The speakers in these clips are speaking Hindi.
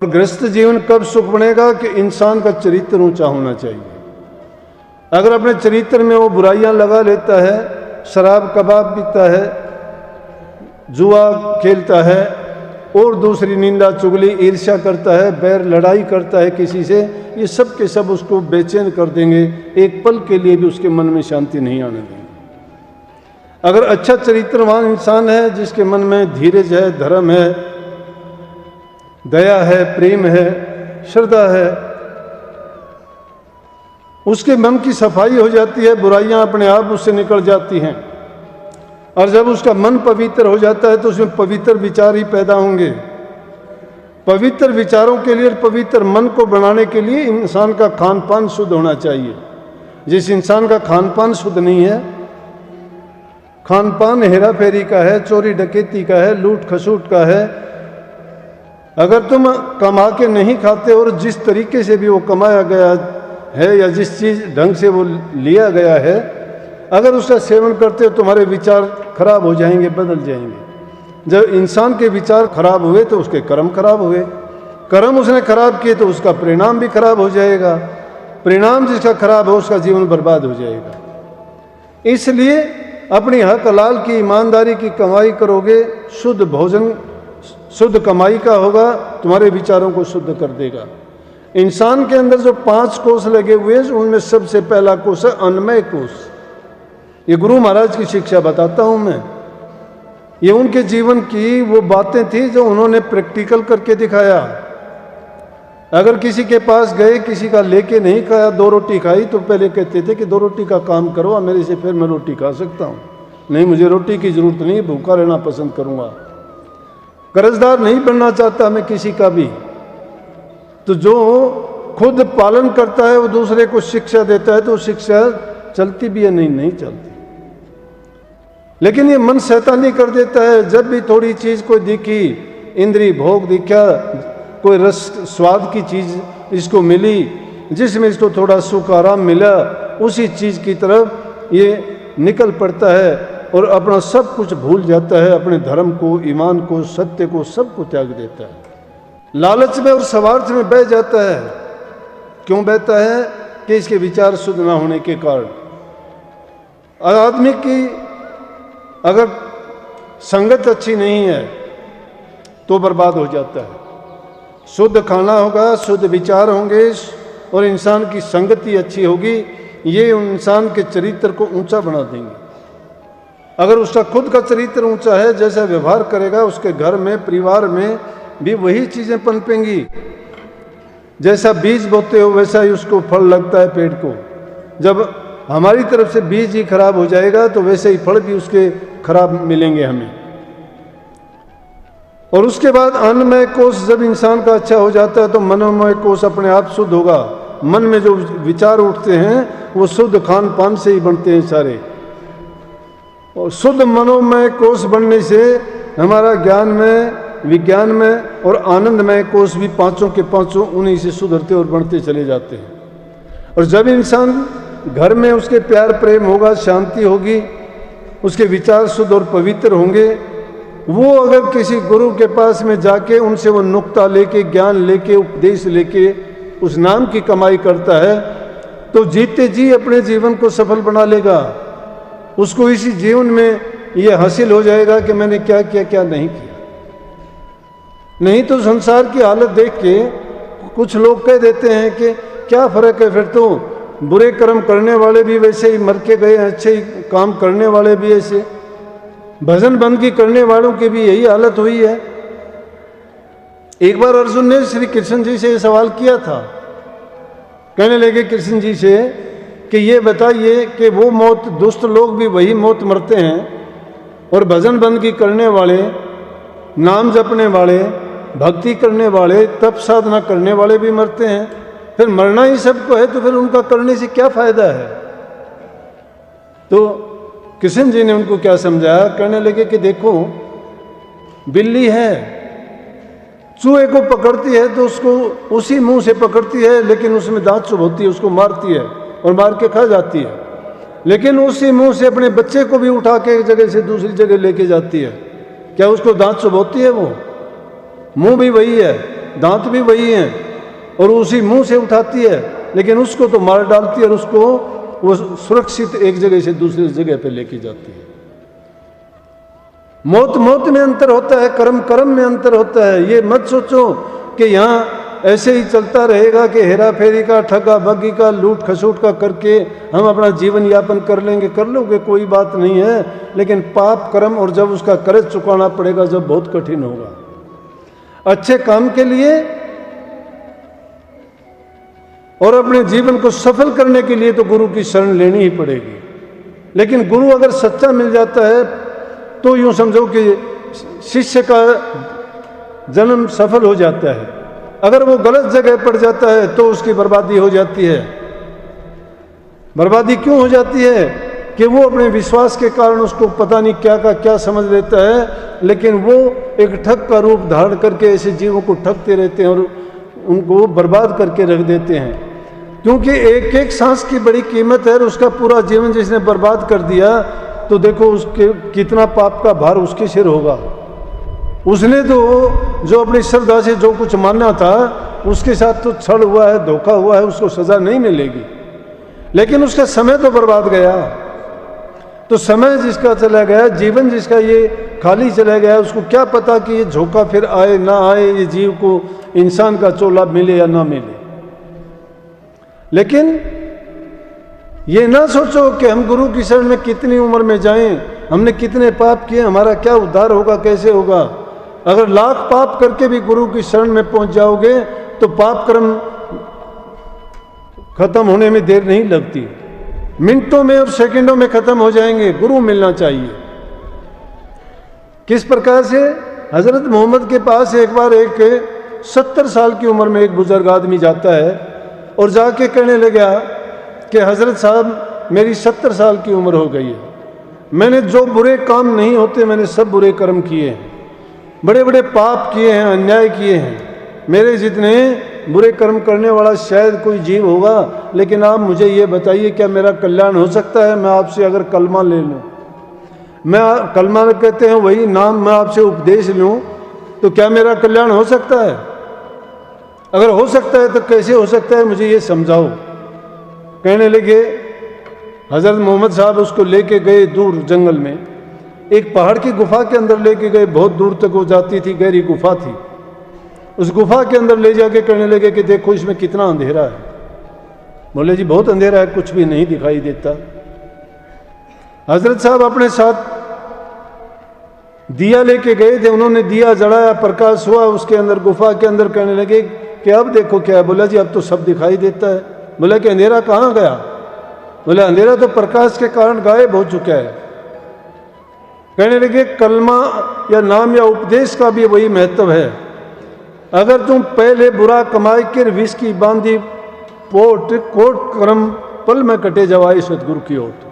गृहस्थ जीवन कब सुख बनेगा कि इंसान का चरित्र ऊंचा होना चाहिए। अगर अपने चरित्र में वो बुराइयां लगा लेता है, शराब कबाब पीता है, जुआ खेलता है और दूसरी निंदा चुगली ईर्ष्या करता है, बैर लड़ाई करता है किसी से, ये सब के सब उसको बेचैन कर देंगे। एक पल के लिए भी उसके मन में शांति नहीं आने देंगे। अगर अच्छा चरित्रवान इंसान है, जिसके मन में धीरज है, धर्म है, दया है, प्रेम है, श्रद्धा है, उसके मन की सफाई हो जाती है, बुराइयां अपने आप उससे निकल जाती हैं। और जब उसका मन पवित्र हो जाता है तो उसमें पवित्र विचार ही पैदा होंगे। पवित्र विचारों के लिए, पवित्र मन को बनाने के लिए इंसान का खान पान शुद्ध होना चाहिए। जिस इंसान का खान पान शुद्ध नहीं है, खान पान हेरा फेरी का है, चोरी डकैती का है, लूट खसूट का है, अगर तुम कमा के नहीं खाते और जिस तरीके से भी वो कमाया गया है या जिस चीज़ ढंग से वो लिया गया है, अगर उसका सेवन करते हो, तुम्हारे विचार खराब हो जाएंगे, बदल जाएंगे। जब इंसान के विचार खराब हुए तो उसके कर्म खराब हुए, कर्म उसने खराब किए तो उसका परिणाम भी खराब हो जाएगा, परिणाम जिसका खराब हो उसका जीवन बर्बाद हो जाएगा। इसलिए अपनी हक हलाल की, ईमानदारी की कमाई करोगे, शुद्ध भोजन शुद्ध कमाई का होगा, तुम्हारे विचारों को शुद्ध कर देगा। इंसान के अंदर जो 5 कोष लगे हुए हैं, उनमें सबसे पहला कोष है अन्नमय कोष। ये गुरु महाराज की शिक्षा बताता हूं मैं। ये उनके जीवन की वो बातें थी जो उन्होंने प्रैक्टिकल करके दिखाया। अगर किसी के पास गए, किसी का लेके नहीं खाया, 2 रोटी खाई तो पहले कहते थे कि 2 रोटी का काम करो मेरे से, फिर मैं रोटी खा सकता हूं। नहीं, मुझे रोटी की जरूरत नहीं, भूखा रहना पसंद करूंगा, कर्जदार नहीं बनना चाहता मैं किसी का भी। तो जो खुद पालन करता है वो दूसरे को शिक्षा देता है, तो शिक्षा चलती भी है, नहीं चलती। लेकिन ये मन शैतानी कर देता है। जब भी थोड़ी चीज कोई दिखी, इंद्रिय भोग दिखा, कोई रस स्वाद की चीज इसको मिली, जिसमें इसको थोड़ा सुख आराम मिला, उसी चीज की तरफ ये निकल पड़ता है और अपना सब कुछ भूल जाता है, अपने धर्म को, ईमान को, सत्य को, सब को त्याग देता है। लालच में और स्वार्थ में बह जाता है। क्यों बहता है? कि इसके विचार शुद्ध ना होने के कारण। आदमी की अगर संगत अच्छी नहीं है तो बर्बाद हो जाता है। शुद्ध खाना होगा, शुद्ध विचार होंगे और इंसान की संगति अच्छी होगी, ये इंसान के चरित्र को ऊंचा बना देंगे। अगर उसका खुद का चरित्र ऊंचा है, जैसा व्यवहार करेगा, उसके घर में, परिवार में भी वही चीजें पनपेंगी। जैसा बीज बोते हो वैसा ही उसको फल लगता है पेड़ को। जब हमारी तरफ से बीज ही खराब हो जाएगा तो वैसे ही फल भी उसके खराब मिलेंगे हमें। और उसके बाद अन्नमय कोष जब इंसान का अच्छा हो जाता है तो मनोमय कोष अपने आप शुद्ध होगा। मन में जो विचार उठते हैं वो शुद्ध खान पान से ही बनते हैं सारे। और शुद्ध मनोमय कोष बनने से हमारा ज्ञान में, विज्ञान में और आनंदमय कोष भी पांचों के पांचों उन्हीं से सुधरते और बढ़ते चले जाते हैं। और जब इंसान घर में उसके प्यार प्रेम होगा, शांति होगी, उसके विचार शुद्ध और पवित्र होंगे, वो अगर किसी गुरु के पास में जाके उनसे वो नुक्ता लेके, ज्ञान लेके, उपदेश लेके उस नाम की कमाई करता है तो जीते जी अपने जीवन को सफल बना लेगा। उसको इसी जीवन में ये हासिल हो जाएगा कि मैंने क्या किया, क्या नहीं किया। नहीं तो संसार की हालत देख के कुछ लोग कह देते हैं कि क्या फर्क है, फिर तो बुरे कर्म करने वाले भी वैसे ही मर के गए, अच्छे ही काम करने वाले भी ऐसे, भजन बंदगी करने वालों की भी यही हालत हुई है। एक बार अर्जुन ने श्री कृष्ण जी से सवाल किया था। कहने लगे कृष्ण जी से कि ये बताइए कि वो मौत, दुष्ट लोग भी वही मौत मरते हैं और भजन बंदगी करने वाले, नाम जपने वाले, भक्ति करने वाले, तप साधना करने वाले भी मरते हैं, फिर मरना ही सबको है, तो फिर उनका करने से क्या फायदा है? तो कृष्ण जी ने उनको क्या समझाया? कहने लगे कि देखो, बिल्ली है, चूहे को पकड़ती है तो उसको उसी मुंह से पकड़ती है, लेकिन उसमें दांत चुभोती है, उसको मारती है और मार के खा जाती है। लेकिन उसी मुंह से अपने बच्चे को भी उठा के एक जगह से दूसरी जगह लेके जाती है। क्या उसको दांत चुभोती है? वो मुंह भी वही है, दांत भी वही हैं और उसी मुंह से उठाती है, लेकिन उसको तो मार डालती है और उसको वो सुरक्षित एक जगह से दूसरी जगह पे लेके जाती है। मौत मौत में अंतर होता है, कर्म कर्म में अंतर होता है। ये मत सोचो कि यहाँ ऐसे ही चलता रहेगा कि हेरा फेरी का, ठगा बगी का, लूट खसूट का करके हम अपना जीवन यापन कर लेंगे। कर लोगे, कोई बात नहीं है, लेकिन पाप कर्म और जब उसका कर्ज चुकाना पड़ेगा, जब बहुत कठिन होगा। अच्छे काम के लिए और अपने जीवन को सफल करने के लिए तो गुरु की शरण लेनी ही पड़ेगी। लेकिन गुरु अगर सच्चा मिल जाता है तो यूं समझो कि शिष्य का जन्म सफल हो जाता है। अगर वो गलत जगह पड़ जाता है तो उसकी बर्बादी हो जाती है। बर्बादी क्यों हो जाती है कि वो अपने विश्वास के कारण उसको पता नहीं क्या का क्या समझ लेता है, लेकिन वो एक ठग का रूप धारण करके ऐसे जीवों को ठगते रहते हैं और उनको बर्बाद करके रख देते हैं। क्योंकि एक एक सांस की बड़ी कीमत है और उसका पूरा जीवन जिसने बर्बाद कर दिया तो देखो उसके कितना पाप का भार उसके सिर होगा। उसने तो जो अपनी श्रद्धा से जो कुछ मानना था उसके साथ तो छल हुआ है, धोखा हुआ है, उसको सजा नहीं मिलेगी, लेकिन उसका समय तो बर्बाद गया। तो समय जिसका चला गया, जीवन जिसका ये खाली चला गया, उसको क्या पता कि ये झोंका फिर आए ना आए, ये जीव को इंसान का चोला मिले या ना मिले। लेकिन ये ना सोचो कि हम गुरु की शरण में कितनी उम्र में जाएं, हमने कितने पाप किए, हमारा क्या उद्धार होगा, कैसे होगा। अगर लाख पाप करके भी गुरु की शरण में पहुंच जाओगे तो पाप कर्म खत्म होने में देर नहीं लगती, मिनटों में और सेकंडों में खत्म हो जाएंगे। गुरु मिलना चाहिए। किस प्रकार से? हजरत मोहम्मद के पास एक बार एक 70 साल की उम्र में एक बुजुर्ग आदमी जाता है और जाके कहने लगा कि हजरत साहब मेरी 70 साल की उम्र हो गई है, मैंने जो बुरे काम नहीं होते मैंने सब बुरे कर्म किए हैं, बड़े बड़े पाप किए हैं, अन्याय किए हैं। मेरे जितने बुरे कर्म करने वाला शायद कोई जीव होगा, लेकिन आप मुझे ये बताइए क्या मेरा कल्याण हो सकता है? मैं आपसे अगर कलमा ले लूँ, मैं कलमा कहते हैं वही नाम, मैं आपसे उपदेश लूँ तो क्या मेरा कल्याण हो सकता है? अगर हो सकता है तो कैसे हो सकता है, मुझे ये समझाओ। कहने लगे, हजरत मोहम्मद साहब उसको लेके गए दूर जंगल में, एक पहाड़ की गुफा के अंदर लेके गए। बहुत दूर तक वो जाती थी, गहरी गुफा थी। उस गुफा के अंदर ले जाके कहने लगे कि देखो इसमें कितना अंधेरा है। बोले जी बहुत अंधेरा है, कुछ भी नहीं दिखाई देता। हजरत साहब अपने साथ दिया लेके गए थे, उन्होंने दिया जलाया, प्रकाश हुआ उसके अंदर, गुफा के अंदर। कहने लगे कि अब देखो क्या है। बोला जी अब तो सब दिखाई देता है। बोला कि अंधेरा कहाँ गया? बोला अंधेरा तो प्रकाश के कारण गायब हो चुका है। कहने लगे कलमा या नाम या उपदेश का भी वही महत्व है। अगर तुम पहले बुरा कमाई कर विष की बांधी पोट कोट कर्म पल में कटे जवाई सतगुरु की ओट।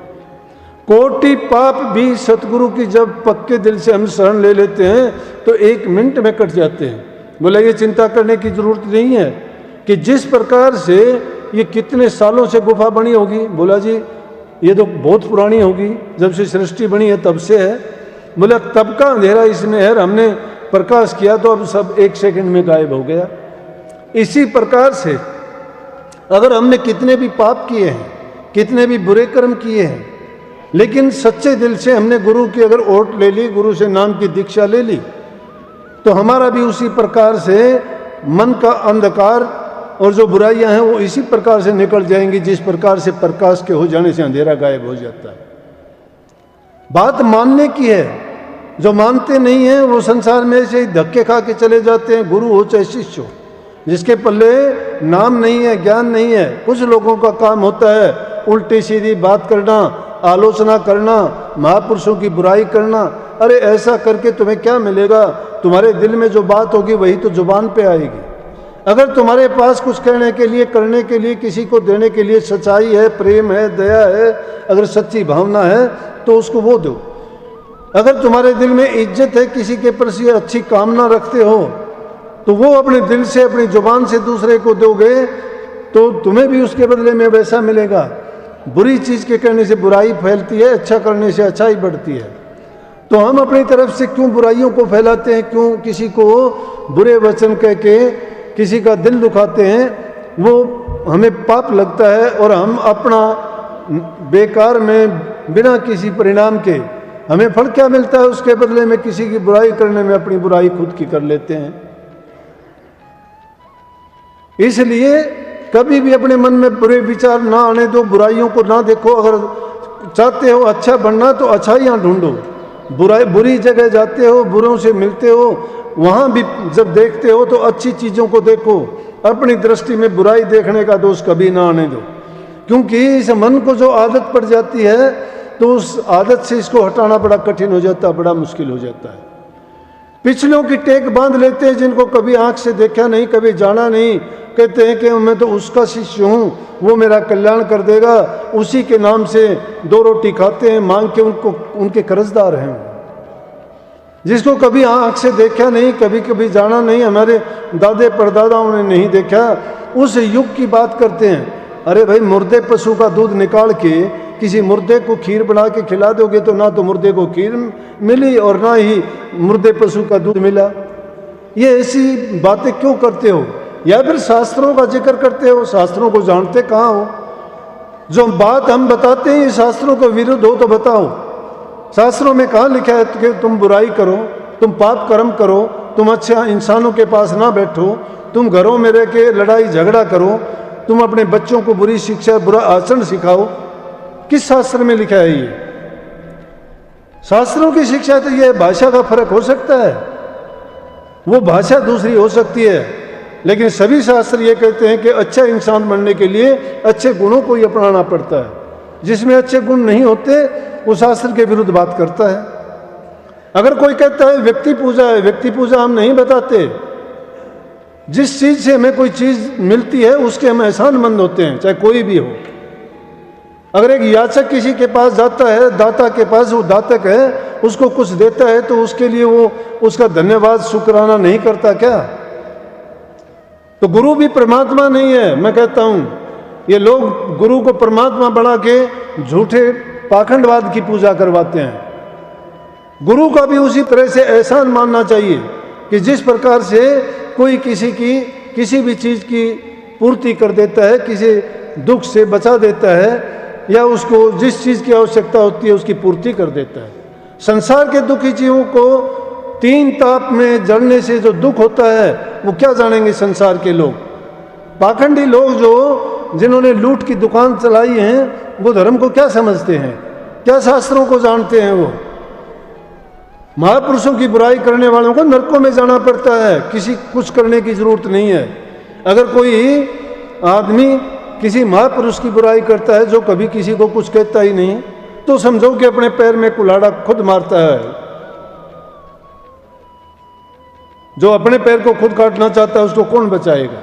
कोटि पाप भी सतगुरु की जब पक्के दिल से हम शरण ले लेते हैं तो 1 मिनट में कट जाते हैं। बोला ये चिंता करने की जरूरत नहीं है कि जिस प्रकार से ये कितने सालों से गुफा बनी होगी। बोला जी ये तो बहुत पुरानी होगी, जब से सृष्टि बनी है तब से है। बोला तब का अंधेरा इसमें है, हमने प्रकाश किया तो अब सब 1 सेकंड में गायब हो गया। इसी प्रकार से अगर हमने कितने भी पाप किए हैं, कितने भी बुरे कर्म किए हैं, लेकिन सच्चे दिल से हमने गुरु की अगर ओट ले ली, गुरु से नाम की दीक्षा ले ली, तो हमारा भी उसी प्रकार से मन का अंधकार और जो बुराइयां हैं वो इसी प्रकार से निकल जाएंगी जिस प्रकार से प्रकाश के हो जाने से अंधेरा गायब हो जाता है। बात मानने की है। जो मानते नहीं हैं वो संसार में ऐसे ही धक्के खा के चले जाते हैं, गुरु हो चाहे शिष्य हो। जिसके पल्ले नाम नहीं है, ज्ञान नहीं है, कुछ लोगों का काम होता है उल्टी सीधी बात करना, आलोचना करना, महापुरुषों की बुराई करना। अरे ऐसा करके तुम्हें क्या मिलेगा? तुम्हारे दिल में जो बात होगी वही तो जुबान पे आएगी। अगर तुम्हारे पास कुछ कहने के लिए, करने के लिए, किसी को देने के लिए सच्चाई है, प्रेम है, दया है, अगर सच्ची भावना है तो उसको वो दो। अगर तुम्हारे दिल में इज्जत है, किसी के प्रति अच्छी कामना रखते हो, तो वो अपने दिल से, अपनी जुबान से दूसरे को दोगे तो तुम्हें भी उसके बदले में वैसा मिलेगा। बुरी चीज़ के करने से बुराई फैलती है, अच्छा करने से अच्छाई बढ़ती है। तो हम अपनी तरफ से क्यों बुराइयों को फैलाते हैं? क्यों किसी को बुरे वचन कह के किसी का दिल दुखाते हैं, वो हमें पाप लगता है और हम अपना बेकार में बिना किसी परिणाम के, हमें फल क्या मिलता है? उसके बदले में किसी की बुराई करने में अपनी बुराई खुद की कर लेते हैं। इसलिए कभी भी अपने मन में बुरे विचार ना आने दो, बुराइयों को ना देखो। अगर चाहते हो अच्छा बनना तो अच्छाइयाँ ढूंढो। बुरी जगह जाते हो, बुरों से मिलते हो, वहाँ भी जब देखते हो तो अच्छी चीज़ों को देखो। अपनी दृष्टि में बुराई देखने का दोष कभी ना आने दो, क्योंकि इस मन को जो आदत पड़ जाती है तो उस आदत से इसको हटाना बड़ा कठिन हो जाता है, बड़ा मुश्किल हो जाता है। पिछलों की टेक बांध लेते हैं, जिनको कभी आंख से देखा नहीं, कभी जाना नहीं, कहते हैं कि मैं तो उसका शिष्य हूँ, वो मेरा कल्याण कर देगा, उसी के नाम से 2 रोटी खाते हैं, मांग के उनको उनके कर्जदार हैं। जिसको कभी आंख से देखा नहीं, कभी कभी जाना नहीं, हमारे दादे परदादाओं ने नहीं देखा, उस युग की बात करते हैं। अरे भाई, मुर्दे पशु का दूध निकाल के किसी मुर्दे को खीर बना के खिला दोगे तो ना तो मुर्दे को खीर मिली और ना ही मुर्दे पशु का दूध मिला। ये ऐसी बातें क्यों करते हो? या फिर शास्त्रों का जिक्र करते हो, शास्त्रों को जानते कहाँ हो? जो बात हम बताते हैं ये शास्त्रों के विरुद्ध हो तो बताओ। शास्त्रों में कहाँ लिखा है कि तुम बुराई करो, तुम पाप कर्म करो, तुम अच्छा इंसानों के पास ना बैठो, तुम घरों में रह के लड़ाई झगड़ा करो, तुम अपने बच्चों को बुरी शिक्षा बुरा आचरण सिखाओ? किस शास्त्र में लिखा है ये? शास्त्रों की शिक्षा तो ये भाषा का फर्क हो सकता है, वो भाषा दूसरी हो सकती है, लेकिन सभी शास्त्र ये कहते हैं कि अच्छा इंसान बनने के लिए अच्छे गुणों को ही अपनाना पड़ता है। जिसमें अच्छे गुण नहीं होते वो शास्त्र के विरुद्ध बात करता है। अगर कोई कहता है व्यक्ति पूजा है, व्यक्ति पूजा हम नहीं बताते। जिस चीज से हमें कोई चीज मिलती है उसके हम एहसानमंद होते हैं, चाहे कोई भी हो। अगर एक याचक किसी के पास जाता है, दाता के पास, वो दातक है, उसको कुछ देता है तो उसके लिए वो उसका धन्यवाद शुक्राना नहीं करता क्या? तो गुरु भी परमात्मा नहीं है। मैं कहता हूं ये लोग गुरु को परमात्मा बना के झूठे पाखंडवाद की पूजा करवाते हैं। गुरु का भी उसी तरह से एहसान मानना चाहिए कि जिस प्रकार से कोई किसी भी चीज की पूर्ति कर देता है, किसी दुख से बचा देता है, या उसको जिस चीज की आवश्यकता होती है उसकी पूर्ति कर देता है। संसार के दुखी जीवों को 3 ताप में जलने से जो दुख होता है वो क्या जानेंगे संसार के लोग? पाखंडी लोग जिन्होंने लूट की दुकान चलाई है, वो धर्म को क्या समझते हैं? क्या शास्त्रों को जानते हैं? वो महापुरुषों की बुराई करने वालों को नरकों में जाना पड़ता है, किसी कुछ करने की जरूरत नहीं है। अगर कोई आदमी किसी महापुरुष की बुराई करता है जो कभी किसी को कुछ कहता ही नहीं, तो समझो कि अपने पैर में कुल्हाड़ा खुद मारता है। जो अपने पैर को खुद काटना चाहता है उसको कौन बचाएगा?